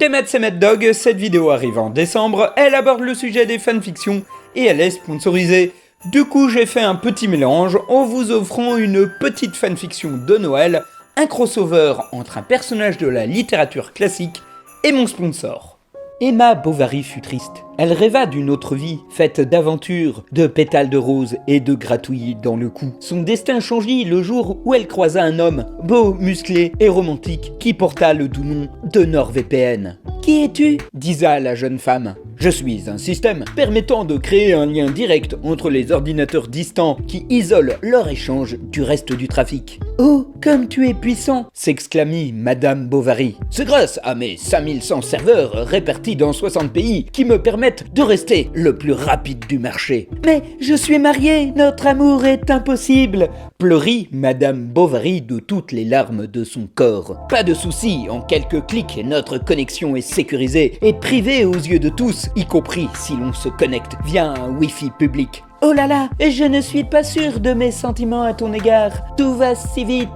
Kemet c'est Mad Dog, cette vidéo arrive en décembre, elle aborde le sujet des fanfictions et elle est sponsorisée. Du coup j'ai fait un petit mélange en vous offrant une petite fanfiction de Noël, un crossover entre un personnage de la littérature classique et mon sponsor. Emma Bovary fut triste. Elle rêva d'une autre vie, faite d'aventures, de pétales de rose et de gratouillis dans le cou. Son destin changit le jour où elle croisa un homme, beau, musclé et romantique, qui porta le doux nom de NordVPN. « Qui es-tu » disa la jeune femme. « Je suis un système permettant de créer un lien direct entre les ordinateurs distants qui isolent leur échange du reste du trafic. »« Oh, comme tu es puissant !» s'exclamit Madame Bovary. « C'est grâce à mes 5100 serveurs répartis dans 60 pays qui me permettent de rester le plus rapide du marché. »« Mais je suis mariée, notre amour est impossible !» pleurit Madame Bovary de toutes les larmes de son corps. « Pas de souci, en quelques clics, notre connexion est sécurisée et privée aux yeux de tous, y compris si l'on se connecte via un Wi-Fi public. » « Oh là là, je ne suis pas sûre de mes sentiments à ton égard, tout va si vite. »«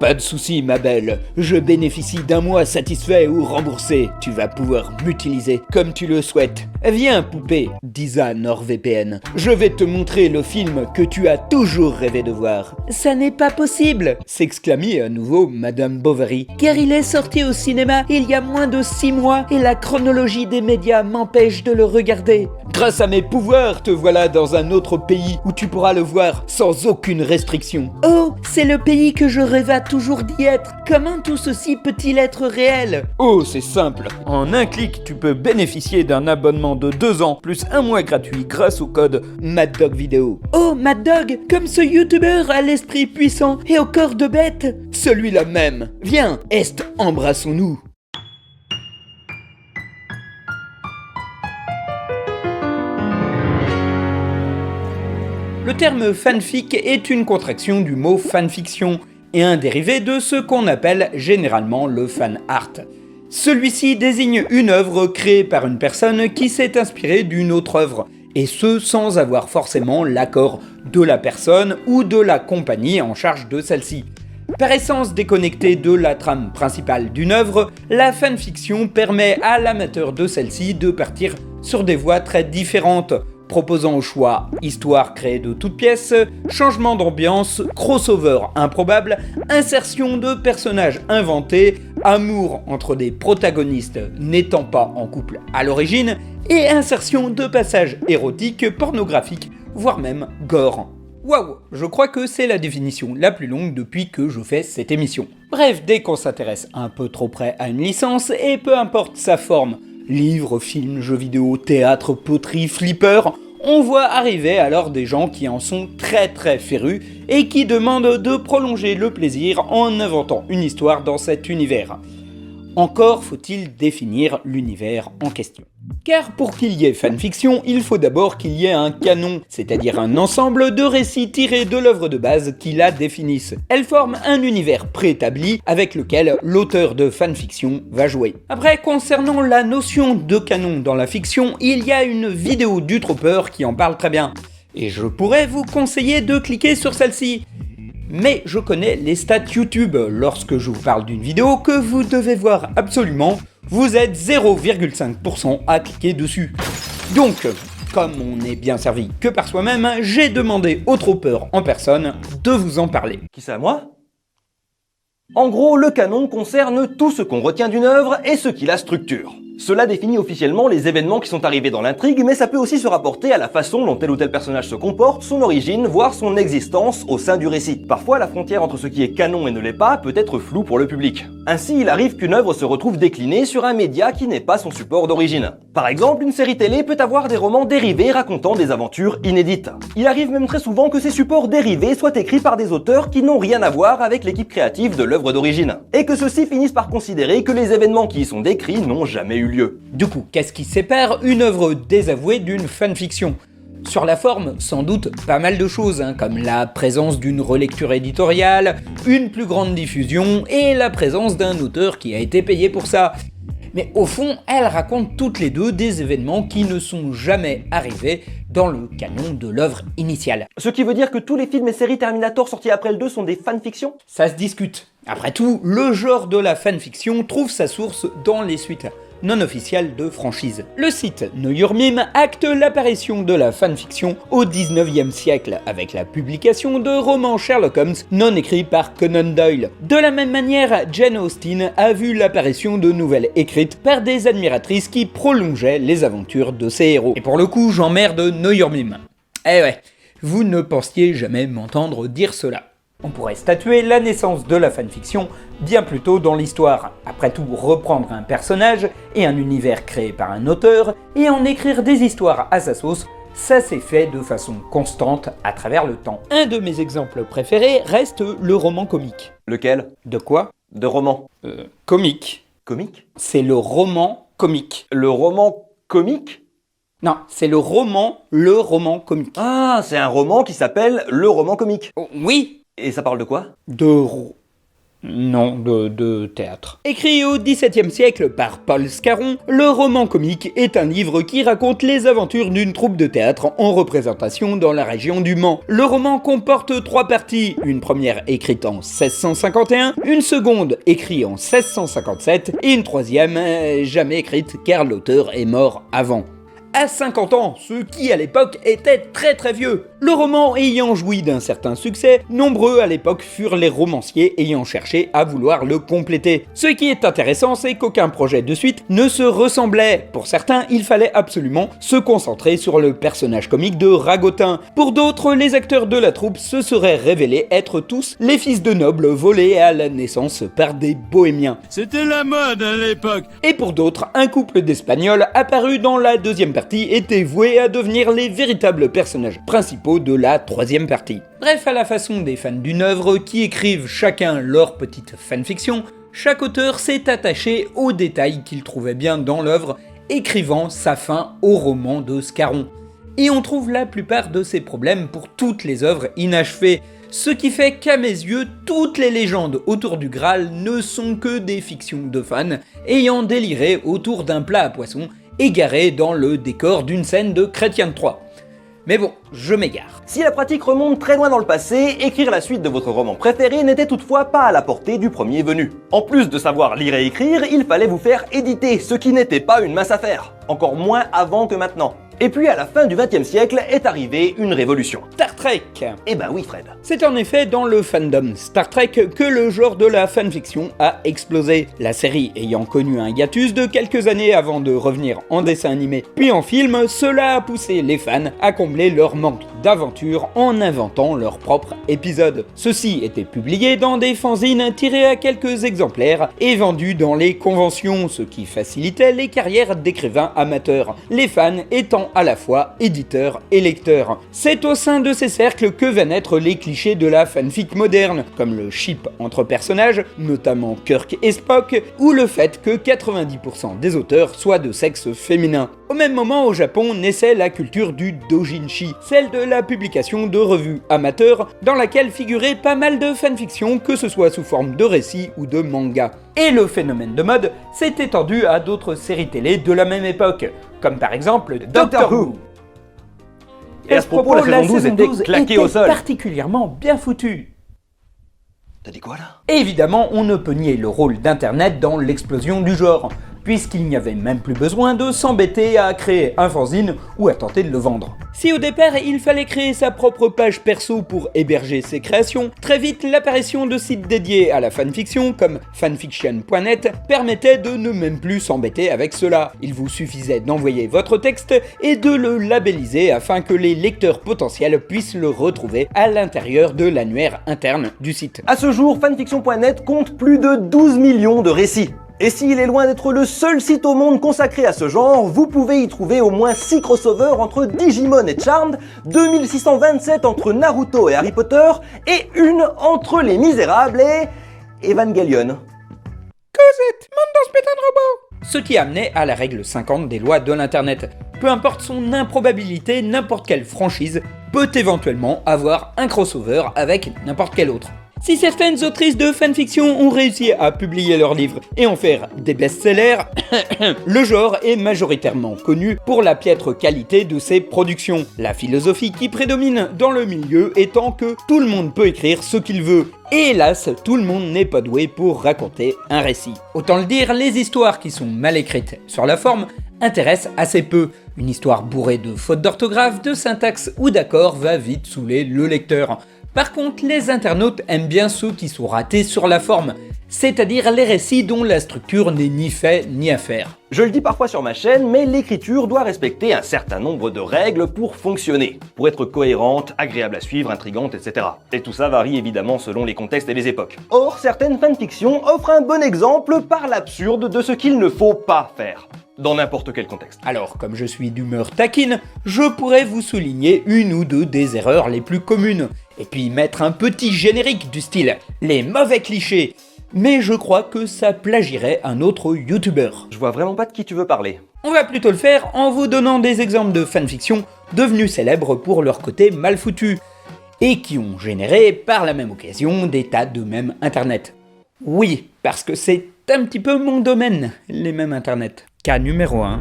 Pas de souci ma belle, je bénéficie d'un mois satisfait ou remboursé, tu vas pouvoir m'utiliser comme tu le souhaites. »« Viens poupée, disa NordVPN, je vais te montrer le film que tu as toujours rêvé de voir. »« Ça n'est pas possible !» s'exclamit à nouveau Madame Bovary, car il est sorti au cinéma il y a moins de 6 mois et la chronologie des médias m'empêche de le regarder. »« Grâce à mes pouvoirs, te voilà dans un autre pays où tu pourras le voir sans aucune restriction. »« Oh, c'est le pays que je rêva toujours d'y être. Comment tout ceci peut-il être réel ?»« Oh, c'est simple. En un clic, tu peux bénéficier d'un abonnement de 2 ans plus 1 mois gratuit grâce au code MadDogVideo. »« Oh, Mad Dog, comme ce youtubeur à l'esprit puissant et au corps de bête !»« Celui-là même. Viens, Est, embrassons-nous. » Le terme fanfic est une contraction du mot fanfiction et un dérivé de ce qu'on appelle généralement le fan art. Celui-ci désigne une œuvre créée par une personne qui s'est inspirée d'une autre œuvre, et ce sans avoir forcément l'accord de la personne ou de la compagnie en charge de celle-ci. Par essence déconnectée de la trame principale d'une œuvre, la fanfiction permet à l'amateur de celle-ci de partir sur des voies très différentes, proposant au choix histoire créée de toutes pièces, changement d'ambiance, crossover improbable, insertion de personnages inventés, amour entre des protagonistes n'étant pas en couple à l'origine, et insertion de passages érotiques, pornographiques, voire même gore. Waouh, je crois que c'est la définition la plus longue depuis que je fais cette émission. Bref, dès qu'on s'intéresse un peu trop près à une licence, et peu importe sa forme, livres, films, jeux vidéo, théâtre, poterie, flipper, on voit arriver alors des gens qui en sont très férus et qui demandent de prolonger le plaisir en inventant une histoire dans cet univers. Encore faut-il définir l'univers en question. Car pour qu'il y ait fanfiction, il faut d'abord qu'il y ait un canon, c'est-à-dire un ensemble de récits tirés de l'œuvre de base qui la définissent. Elle forme un univers préétabli avec lequel l'auteur de fanfiction va jouer. Après, concernant la notion de canon dans la fiction, il y a une vidéo du Trooper qui en parle très bien. Et je pourrais vous conseiller de cliquer sur celle-ci. Mais je connais les stats YouTube lorsque je vous parle d'une vidéo que vous devez voir absolument, vous êtes 0,5% à cliquer dessus. Donc, comme on n'est bien servi que par soi-même, j'ai demandé au Trooper en personne de vous en parler. Qui c'est à moi ? En gros, le canon concerne tout ce qu'on retient d'une œuvre et ce qui la structure. Cela définit officiellement les événements qui sont arrivés dans l'intrigue, mais ça peut aussi se rapporter à la façon dont tel ou tel personnage se comporte, son origine, voire son existence au sein du récit. Parfois, la frontière entre ce qui est canon et ne l'est pas peut être floue pour le public. Ainsi, il arrive qu'une œuvre se retrouve déclinée sur un média qui n'est pas son support d'origine. Par exemple, une série télé peut avoir des romans dérivés racontant des aventures inédites. Il arrive même très souvent que ces supports dérivés soient écrits par des auteurs qui n'ont rien à voir avec l'équipe créative de l'œuvre d'origine, et que ceux-ci finissent par considérer que les événements qui y sont décrits n'ont jamais eu lieu. Du coup, qu'est-ce qui sépare une œuvre désavouée d'une fanfiction ? Sur la forme, sans doute pas mal de choses, comme la présence d'une relecture éditoriale, une plus grande diffusion et la présence d'un auteur qui a été payé pour ça. Mais au fond, elles racontent toutes les deux des événements qui ne sont jamais arrivés dans le canon de l'œuvre initiale. Ce qui veut dire que tous les films et séries Terminator sortis après le 2 sont des fanfictions ? Ça se discute. Après tout, le genre de la fanfiction trouve sa source dans les suites. non officielle de franchise. Le site Know Your Meme acte l'apparition de la fanfiction au 19e siècle, avec la publication de romans Sherlock Holmes non écrits par Conan Doyle. De la même manière, Jane Austen a vu l'apparition de nouvelles écrites par des admiratrices qui prolongeaient les aventures de ses héros. Et pour le coup, j'emmerde Know Your Meme. Eh ouais, vous ne pensiez jamais m'entendre dire cela. On pourrait statuer la naissance de la fanfiction bien plus tôt dans l'histoire. Après tout, reprendre un personnage et un univers créé par un auteur et en écrire des histoires à sa sauce, ça s'est fait de façon constante à travers le temps. Un de mes exemples préférés reste le roman comique. Lequel? De quoi? De roman. Comique. Comique? C'est le roman comique. Le roman comique? Non, c'est le roman comique. Ah, c'est un roman qui s'appelle Le roman comique. Oh, oui. Et ça parle de quoi? De théâtre. Écrit au XVIIe siècle par Paul Scarron, le roman comique est un livre qui raconte les aventures d'une troupe de théâtre en représentation dans la région du Mans. Le roman comporte 3 parties, une première écrite en 1651, une seconde écrite en 1657 et une troisième jamais écrite car l'auteur est mort avant. À 50 ans, ce qui à l'époque était très vieux. Le roman ayant joui d'un certain succès, nombreux à l'époque furent les romanciers ayant cherché à vouloir le compléter. Ce qui est intéressant, c'est qu'aucun projet de suite ne se ressemblait. Pour certains, il fallait absolument se concentrer sur le personnage comique de Ragotin. Pour d'autres, les acteurs de la troupe se seraient révélés être tous les fils de nobles volés à la naissance par des bohémiens. C'était la mode à l'époque. Et pour d'autres, un couple d'Espagnols apparu dans la deuxième partie était voué à devenir les véritables personnages principaux de la troisième partie. Bref, à la façon des fans d'une œuvre qui écrivent chacun leur petite fanfiction, chaque auteur s'est attaché aux détails qu'il trouvait bien dans l'œuvre, écrivant sa fin au roman de Scarron. Et on trouve la plupart de ces problèmes pour toutes les œuvres inachevées, ce qui fait qu'à mes yeux, toutes les légendes autour du Graal ne sont que des fictions de fans ayant déliré autour d'un plat à poisson égaré dans le décor d'une scène de Chrétien de Troyes. Mais bon, je m'égare. Si la pratique remonte très loin dans le passé, écrire la suite de votre roman préféré n'était toutefois pas à la portée du premier venu. En plus de savoir lire et écrire, il fallait vous faire éditer, ce qui n'était pas une mince affaire. Encore moins avant que maintenant. Et puis à la fin du XXe siècle est arrivée une révolution. Star Trek. Eh ben oui Fred. C'est en effet dans le fandom Star Trek que le genre de la fanfiction a explosé. La série ayant connu un hiatus de quelques années avant de revenir en dessin animé puis en film, cela a poussé les fans à combler leur manque d'aventure en inventant leur propre épisode. Ceux-ci étaient publiés dans des fanzines tirés à quelques exemplaires et vendus dans les conventions, ce qui facilitait les carrières d'écrivains amateurs, les fans étant à la fois éditeurs et lecteurs. C'est au sein de ces cercles que va naître les clichés de la fanfic moderne, comme le ship entre personnages, notamment Kirk et Spock, ou le fait que 90% des auteurs soient de sexe féminin. Au même moment, au Japon, naissait la culture du doujinshi, celle de la publication de revues amateurs, dans laquelle figuraient pas mal de fanfictions, que ce soit sous forme de récits ou de mangas. Et le phénomène de mode s'est étendu à d'autres séries télé de la même époque, comme par exemple Doctor Who. Et à ce propos, la saison 12 était claquée au sol. Particulièrement bien foutue. T'as dit quoi là? Évidemment, on ne peut nier le rôle d'Internet dans l'explosion du genre, puisqu'il n'y avait même plus besoin de s'embêter à créer un fanzine ou à tenter de le vendre. Si au départ il fallait créer sa propre page perso pour héberger ses créations, très vite l'apparition de sites dédiés à la fanfiction comme fanfiction.net permettait de ne même plus s'embêter avec cela. Il vous suffisait d'envoyer votre texte et de le labelliser afin que les lecteurs potentiels puissent le retrouver à l'intérieur de l'annuaire interne du site. À ce jour, fanfiction.net compte plus de 12 millions de récits. Et s'il est loin d'être le seul site au monde consacré à ce genre, vous pouvez y trouver au moins 6 crossovers entre Digimon et Charmed, 2627 entre Naruto et Harry Potter, et une entre Les Misérables et Evangelion. Cosette, monte dans ce pétain de robot! Ce qui amenait à la règle 50 des lois de l'internet. Peu importe son improbabilité, n'importe quelle franchise peut éventuellement avoir un crossover avec n'importe quel autre. Si certaines autrices de fanfiction ont réussi à publier leurs livres et en faire des best-sellers, le genre est majoritairement connu pour la piètre qualité de ses productions. La philosophie qui prédomine dans le milieu étant que tout le monde peut écrire ce qu'il veut, Et hélas, tout le monde n'est pas doué pour raconter un récit. Autant le dire, les histoires qui sont mal écrites sur la forme intéressent assez peu. Une histoire bourrée de fautes d'orthographe, de syntaxe ou d'accords va vite saouler le lecteur. Par contre, les internautes aiment bien ceux qui sont ratés sur la forme, c'est-à-dire les récits dont la structure n'est ni fait ni à faire. Je le dis parfois sur ma chaîne, mais l'écriture doit respecter un certain nombre de règles pour fonctionner, pour être cohérente, agréable à suivre, intrigante, etc. Et tout ça varie évidemment selon les contextes et les époques. Or, certaines fanfictions offrent un bon exemple par l'absurde de ce qu'il ne faut pas faire, dans n'importe quel contexte. Alors, comme je suis d'humeur taquine, je pourrais vous souligner une ou deux des erreurs les plus communes, et puis mettre un petit générique du style « Les mauvais clichés », mais je crois que ça plagierait un autre youtubeur. Je vois vraiment pas de qui tu veux parler. On va plutôt le faire en vous donnant des exemples de fanfictions devenus célèbres pour leur côté mal foutu, et qui ont généré par la même occasion des tas de mèmes internet. Oui, parce que c'est un petit peu mon domaine, les mèmes internet. Cas numéro 1,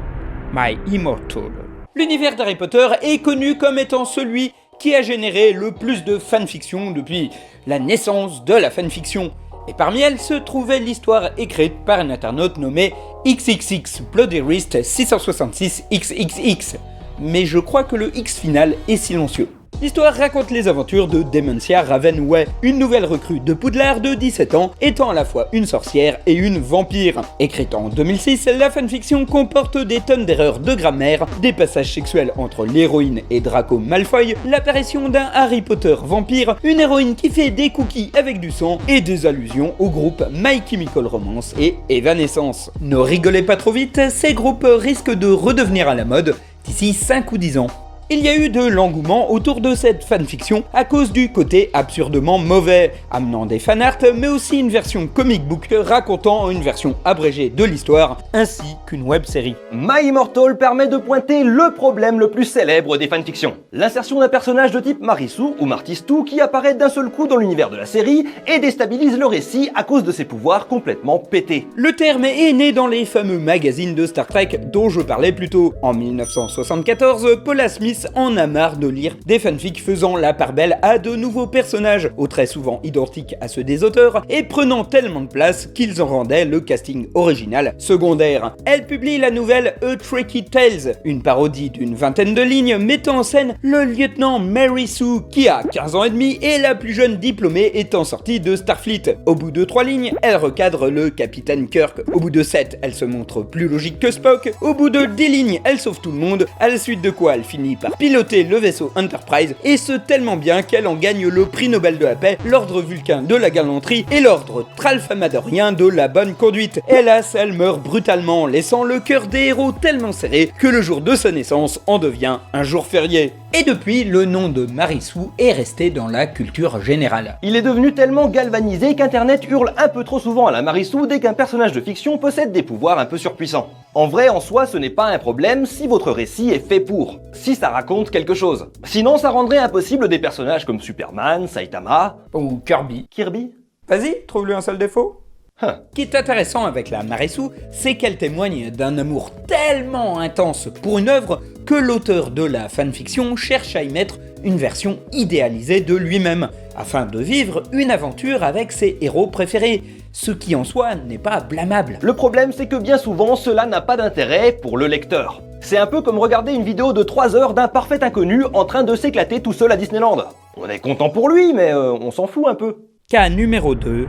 My Immortal. L'univers d'Harry Potter est connu comme étant celui qui a généré le plus de fanfictions depuis la naissance de la fanfiction. Et parmi elles se trouvait l'histoire écrite par un internaute nommé XXX Bloody Wrist 666 XXX. Mais je crois que le X final est silencieux. L'histoire raconte les aventures de Dementia Ravenway, une nouvelle recrue de Poudlard de 17 ans, étant à la fois une sorcière et une vampire. Écrite en 2006, la fanfiction comporte des tonnes d'erreurs de grammaire, des passages sexuels entre l'héroïne et Draco Malfoy, l'apparition d'un Harry Potter vampire, une héroïne qui fait des cookies avec du sang et des allusions aux groupes My Chemical Romance et Evanescence. Ne rigolez pas trop vite, ces groupes risquent de redevenir à la mode d'ici 5 ou 10 ans. Il y a eu de l'engouement autour de cette fanfiction à cause du côté absurdement mauvais, amenant des fanarts mais aussi une version comic book racontant une version abrégée de l'histoire, ainsi qu'une web série. My Immortal permet de pointer le problème le plus célèbre des fanfictions. L'insertion d'un personnage de type Marissou ou Martistou qui apparaît d'un seul coup dans l'univers de la série et déstabilise le récit à cause de ses pouvoirs complètement pétés. Le terme est né dans les fameux magazines de Star Trek dont je parlais plus tôt. En 1974, Paula Smith en a marre de lire des fanfics faisant la part belle à de nouveaux personnages, aux traits souvent identiques à ceux des auteurs, et prenant tellement de place qu'ils en rendaient le casting original secondaire. Elle publie la nouvelle A Tricky Tales, une parodie d'une vingtaine de lignes mettant en scène le lieutenant Mary Sue qui a 15 ans et demi et la plus jeune diplômée étant sortie de Starfleet. Au bout de 3 lignes, elle recadre le capitaine Kirk. Au bout de 7, elle se montre plus logique que Spock. Au bout de 10 lignes, elle sauve tout le monde, à la suite de quoi elle finit par piloter le vaisseau Enterprise, et ce tellement bien qu'elle en gagne le prix Nobel de la paix, l'ordre Vulcain de la galanterie et l'ordre Tralfamadorien de la bonne conduite. Hélas, elle meurt brutalement, laissant le cœur des héros tellement serré que le jour de sa naissance en devient un jour férié. Et depuis, le nom de Marissou est resté dans la culture générale. Il est devenu tellement galvanisé qu'Internet hurle un peu trop souvent à la Marissou dès qu'un personnage de fiction possède des pouvoirs un peu surpuissants. En vrai, en soi, ce n'est pas un problème si votre récit est fait pour, si ça raconte quelque chose. Sinon, ça rendrait impossible des personnages comme Superman, Saitama... Ou Kirby. Kirby. Vas-y, trouve-lui un seul défaut. Huh. Ce qui est intéressant avec la Marissou, c'est qu'elle témoigne d'un amour tellement intense pour une œuvre que l'auteur de la fanfiction cherche à y mettre une version idéalisée de lui-même, afin de vivre une aventure avec ses héros préférés, ce qui en soi n'est pas blâmable. Le problème, c'est que bien souvent, cela n'a pas d'intérêt pour le lecteur. C'est un peu comme regarder une vidéo de 3 heures d'un parfait inconnu en train de s'éclater tout seul à Disneyland. On est content pour lui, mais on s'en fout un peu. Cas numéro 2,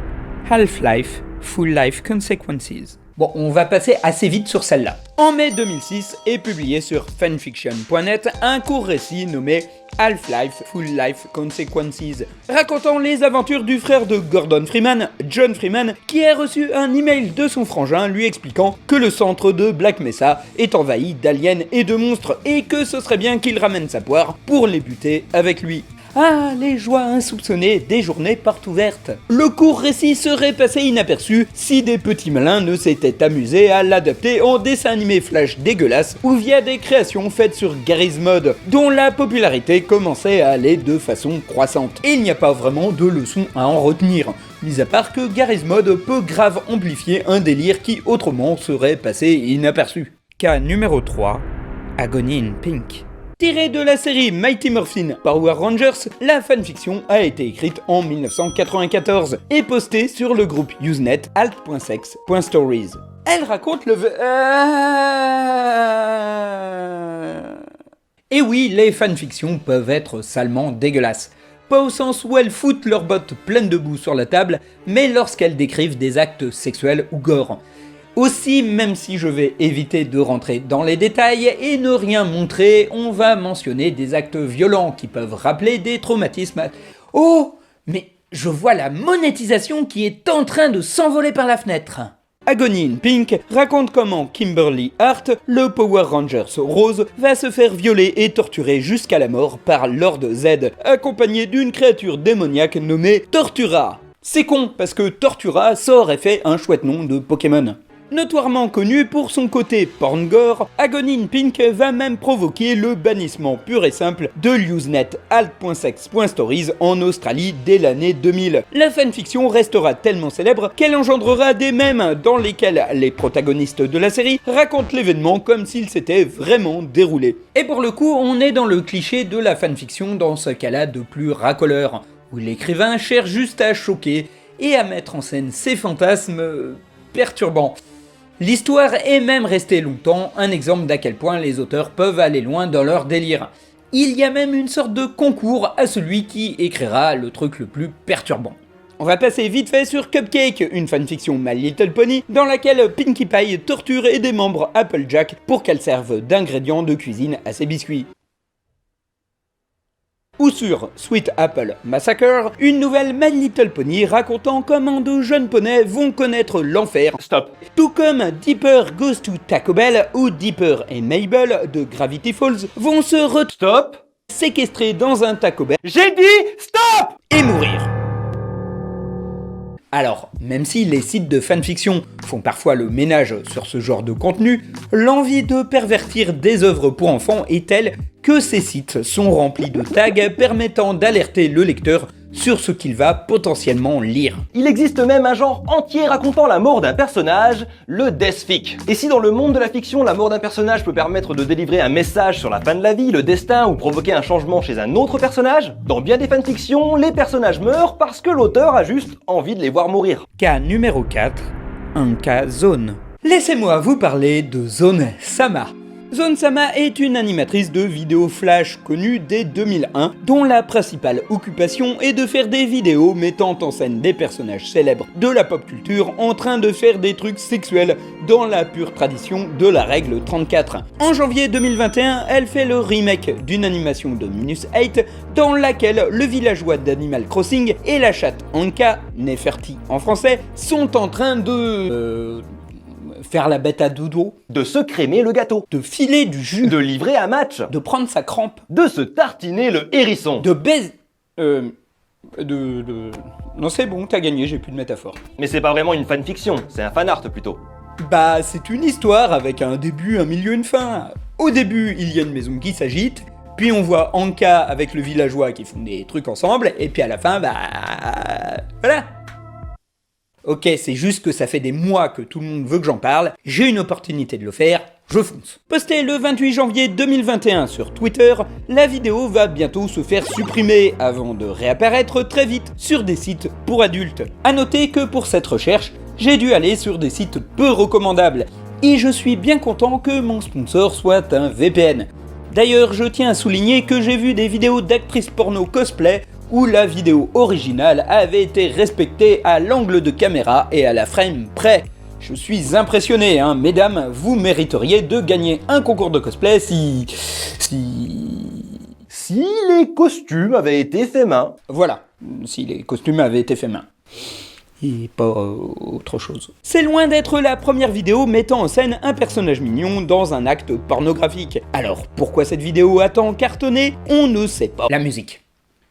Half-Life Full Life Consequences. Bon, on va passer assez vite sur celle-là. En mai 2006 est publié sur fanfiction.net un court récit nommé Half-Life Full Life Consequences, racontant les aventures du frère de Gordon Freeman, John Freeman, qui a reçu un email de son frangin lui expliquant que le centre de Black Mesa est envahi d'aliens et de monstres et que ce serait bien qu'il ramène sa poire pour les buter avec lui. Ah, les joies insoupçonnées des journées portes ouvertes. Le court récit serait passé inaperçu si des petits malins ne s'étaient amusés à l'adapter en dessin animé flash dégueulasse ou via des créations faites sur Garry's Mod, dont la popularité commençait à aller de façon croissante. Et il n'y a pas vraiment de leçon à en retenir, mis à part que Garry's Mod peut grave amplifier un délire qui autrement serait passé inaperçu. Cas numéro 3, Agony in Pink. Tirée de la série Mighty Morphin Power Rangers, la fanfiction a été écrite en 1994 et postée sur le groupe Usenet alt.sex.stories. Elle raconte le... Et oui, les fanfictions peuvent être salement dégueulasses. Pas au sens où elles foutent leurs bottes pleines de boue sur la table, mais lorsqu'elles décrivent des actes sexuels ou gore. Aussi, même si je vais éviter de rentrer dans les détails et ne rien montrer, on va mentionner des actes violents qui peuvent rappeler des traumatismes. Oh, mais je vois la monétisation qui est en train de s'envoler par la fenêtre. Agony in Pink raconte comment Kimberly Hart, le Power Rangers Rose, va se faire violer et torturer jusqu'à la mort par Lord Z, accompagné d'une créature démoniaque nommée Tortura. C'est con, parce que Tortura, ça aurait fait un chouette nom de Pokémon. Notoirement connu pour son côté porn-gore, Agony in Pink va même provoquer le bannissement pur et simple de l'Usenet alt.sex.stories en Australie dès l'année 2000. La fanfiction restera tellement célèbre qu'elle engendrera des mèmes dans lesquels les protagonistes de la série racontent l'événement comme s'il s'était vraiment déroulé. Et pour le coup, on est dans le cliché de la fanfiction dans ce cas-là de plus racoleur, où l'écrivain cherche juste à choquer et à mettre en scène ses fantasmes perturbants. L'histoire est même restée longtemps un exemple d'à quel point les auteurs peuvent aller loin dans leur délire. Il y a même une sorte de concours à celui qui écrira le truc le plus perturbant. On va passer vite fait sur Cupcake, une fanfiction My Little Pony, dans laquelle Pinkie Pie torture et démembre Applejack pour qu'elle serve d'ingrédient de cuisine à ses biscuits. Ou sur Sweet Apple Massacre, une nouvelle My Little Pony racontant comment de jeunes poneys vont connaître l'enfer. Stop. Tout comme Dipper Goes to Taco Bell ou Dipper et Mabel de Gravity Falls vont se Stop. séquestrer dans un Taco Bell J'ai dit stop. et mourir. Alors, même si les sites de fanfiction font parfois le ménage sur ce genre de contenu, l'envie de pervertir des œuvres pour enfants est telle que ces sites sont remplis de tags permettant d'alerter le lecteur sur ce qu'il va potentiellement lire. Il existe même un genre entier racontant la mort d'un personnage, le deathfic. Et si dans le monde de la fiction, la mort d'un personnage peut permettre de délivrer un message sur la fin de la vie, le destin ou provoquer un changement chez un autre personnage, dans bien des fanfictions, les personnages meurent parce que l'auteur a juste envie de les voir mourir. Cas numéro 4, un cas Zone. Laissez-moi vous parler de Zone Sama. Zone Sama est une animatrice de vidéos flash connue dès 2001, dont la principale occupation est de faire des vidéos mettant en scène des personnages célèbres de la pop culture en train de faire des trucs sexuels dans la pure tradition de la règle 34. En janvier 2021, elle fait le remake d'une animation de Minus 8 dans laquelle le villageois d'Animal Crossing et la chatte Anka, Neferti en français, sont en train de... faire la bête à dodo, De se crémer le gâteau, de filer du jus, de livrer un match, de prendre sa crampe, de se tartiner le hérisson. de baiser... Non c'est bon, t'as gagné, j'ai plus de métaphore. Mais c'est pas vraiment une fanfiction, c'est un fanart plutôt. Bah, c'est une histoire avec un début, un milieu, une fin. Au début, il y a une maison qui s'agite, puis on voit Anka avec le villageois qui font des trucs ensemble, et puis à la fin, bah... voilà. Ok, c'est juste que ça fait des mois que tout le monde veut que j'en parle, j'ai une opportunité de le faire, je fonce. Postée le 28 janvier 2021 sur Twitter, la vidéo va bientôt se faire supprimer avant de réapparaître très vite sur des sites pour adultes. A noter que pour cette recherche, j'ai dû aller sur des sites peu recommandables, et je suis bien content que mon sponsor soit un VPN. D'ailleurs, je tiens à souligner que j'ai vu des vidéos d'actrices porno cosplay où la vidéo originale avait été respectée à l'angle de caméra et à la frame près. Je suis impressionné, hein, mesdames, vous mériteriez de gagner un concours de cosplay si les costumes avaient été faits main. Voilà, si les costumes avaient été faits main. Et pas autre chose. C'est loin d'être la première vidéo mettant en scène un personnage mignon dans un acte pornographique. Alors pourquoi cette vidéo a tant cartonné? On ne sait pas. La musique.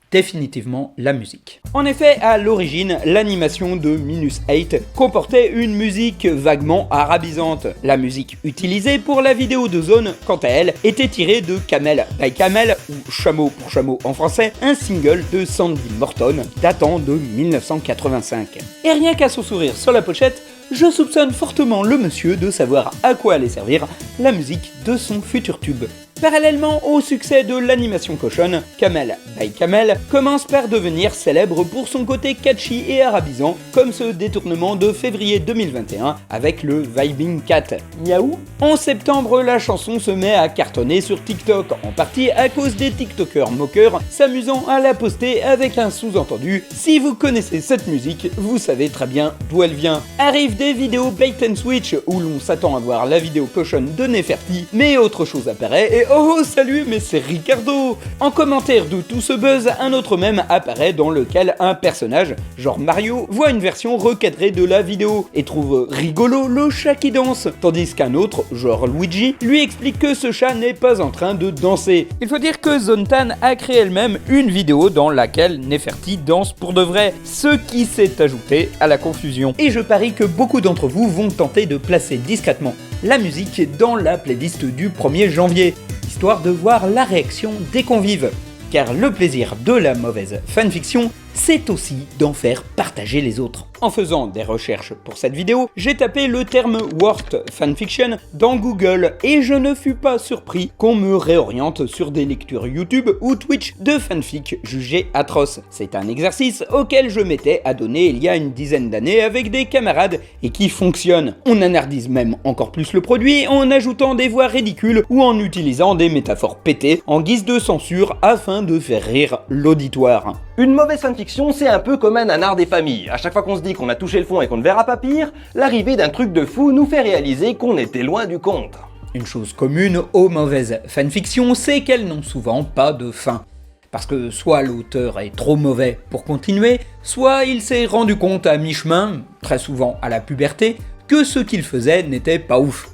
Définitivement la musique. En effet, à l'origine, l'animation de Minus 8 comportait une musique vaguement arabisante. La musique utilisée pour la vidéo de Zone, quant à elle, était tirée de Camel by Camel, ou Chameau pour Chameau en français, un single de Sandy Morton datant de 1985. Et rien qu'à son sourire sur la pochette, je soupçonne fortement le monsieur de savoir à quoi allait servir la musique de son futur tube. Parallèlement au succès de l'animation cochonne, Kamel by Kamel commence par devenir célèbre pour son côté catchy et arabisant, comme ce détournement de février 2021 avec le Vibing Cat. Miaou. En septembre, la chanson se met à cartonner sur TikTok, en partie à cause des TikTokers moqueurs s'amusant à la poster avec un sous-entendu « Si vous connaissez cette musique, vous savez très bien d'où elle vient ». Arrivent des vidéos bait and switch où l'on s'attend à voir la vidéo cochonne de Neferti, mais autre chose apparaît et oh salut, mais c'est Ricardo! En commentaire de tout ce buzz, un autre mème apparaît dans lequel un personnage, genre Mario, voit une version recadrée de la vidéo et trouve rigolo le chat qui danse, tandis qu'un autre, genre Luigi, lui explique que ce chat n'est pas en train de danser. Il faut dire que Zontan a créé elle-même une vidéo dans laquelle Neferti danse pour de vrai, ce qui s'est ajouté à la confusion. Et je parie que beaucoup d'entre vous vont tenter de placer discrètement la musique dans la playlist du 1er janvier. Histoire de voir la réaction des convives. Car le plaisir de la mauvaise fanfiction, c'est aussi d'en faire partager les autres. En faisant des recherches pour cette vidéo, j'ai tapé le terme Worst Fanfiction dans Google et je ne fus pas surpris qu'on me réoriente sur des lectures YouTube ou Twitch de fanfic jugés atroces. C'est un exercice auquel je m'étais adonné il y a une dizaine d'années avec des camarades et qui fonctionne. On anardise même encore plus le produit en ajoutant des voix ridicules ou en utilisant des métaphores pétées en guise de censure afin de faire rire l'auditoire. Une mauvaise fanfiction, c'est un peu comme un nanar des familles. À chaque fois qu'on se dit qu'on a touché le fond et qu'on ne verra pas pire, l'arrivée d'un truc de fou nous fait réaliser qu'on était loin du compte. Une chose commune aux mauvaises fanfictions, c'est qu'elles n'ont souvent pas de fin. Parce que soit l'auteur est trop mauvais pour continuer, soit il s'est rendu compte à mi-chemin, très souvent à la puberté, que ce qu'il faisait n'était pas ouf.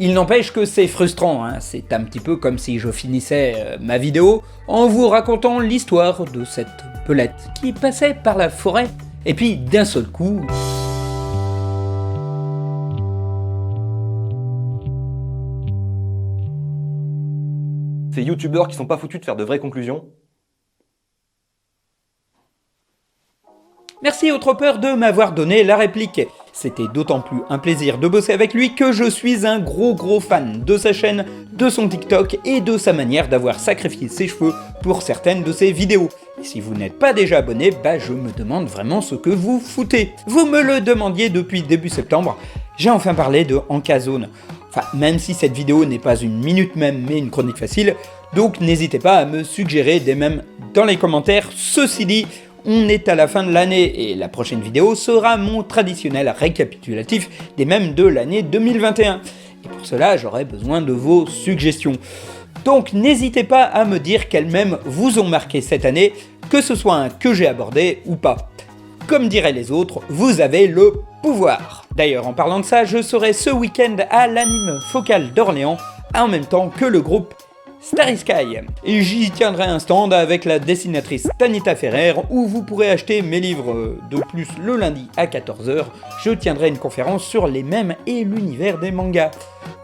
Il n'empêche que c'est frustrant, hein. C'est un petit peu comme si je finissais ma vidéo en vous racontant l'histoire de cette pelette qui passait par la forêt, et puis d'un seul coup... Ces youtubeurs qui sont pas foutus de faire de vraies conclusions. Merci au Tropper de m'avoir donné la réplique. C'était d'autant plus un plaisir de bosser avec lui que je suis un gros fan de sa chaîne, de son TikTok et de sa manière d'avoir sacrifié ses cheveux pour certaines de ses vidéos. Et si vous n'êtes pas déjà abonné, je me demande vraiment ce que vous foutez. Vous me le demandiez depuis début septembre, j'ai enfin parlé de Ankazone. Enfin, même si cette vidéo n'est pas une minute même mais une chronique facile, donc n'hésitez pas à me suggérer des mèmes dans les commentaires. Ceci dit, on est à la fin de l'année et la prochaine vidéo sera mon traditionnel récapitulatif des mèmes de l'année 2021. Et pour cela, j'aurai besoin de vos suggestions. Donc n'hésitez pas à me dire quels mèmes vous ont marqué cette année, que ce soit un que j'ai abordé ou pas. Comme diraient les autres, vous avez le pouvoir. D'ailleurs, en parlant de ça, je serai ce week-end à l'Anime Focal d'Orléans, en même temps que le groupe Starry Sky. Et j'y tiendrai un stand avec la dessinatrice Tanita Ferrer où vous pourrez acheter mes livres. De plus, le lundi à 14h, je tiendrai une conférence sur les mèmes et l'univers des mangas.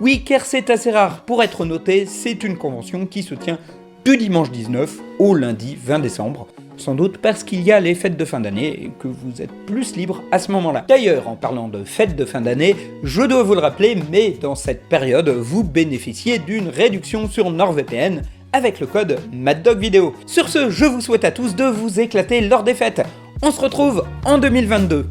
Oui, car c'est assez rare pour être noté, c'est une convention qui se tient du dimanche 19 au lundi 20 décembre. Sans doute parce qu'il y a les fêtes de fin d'année et que vous êtes plus libre à ce moment-là. D'ailleurs, en parlant de fêtes de fin d'année, je dois vous le rappeler, mais dans cette période, vous bénéficiez d'une réduction sur NordVPN avec le code MaddogVideo. Sur ce, je vous souhaite à tous de vous éclater lors des fêtes. On se retrouve en 2022.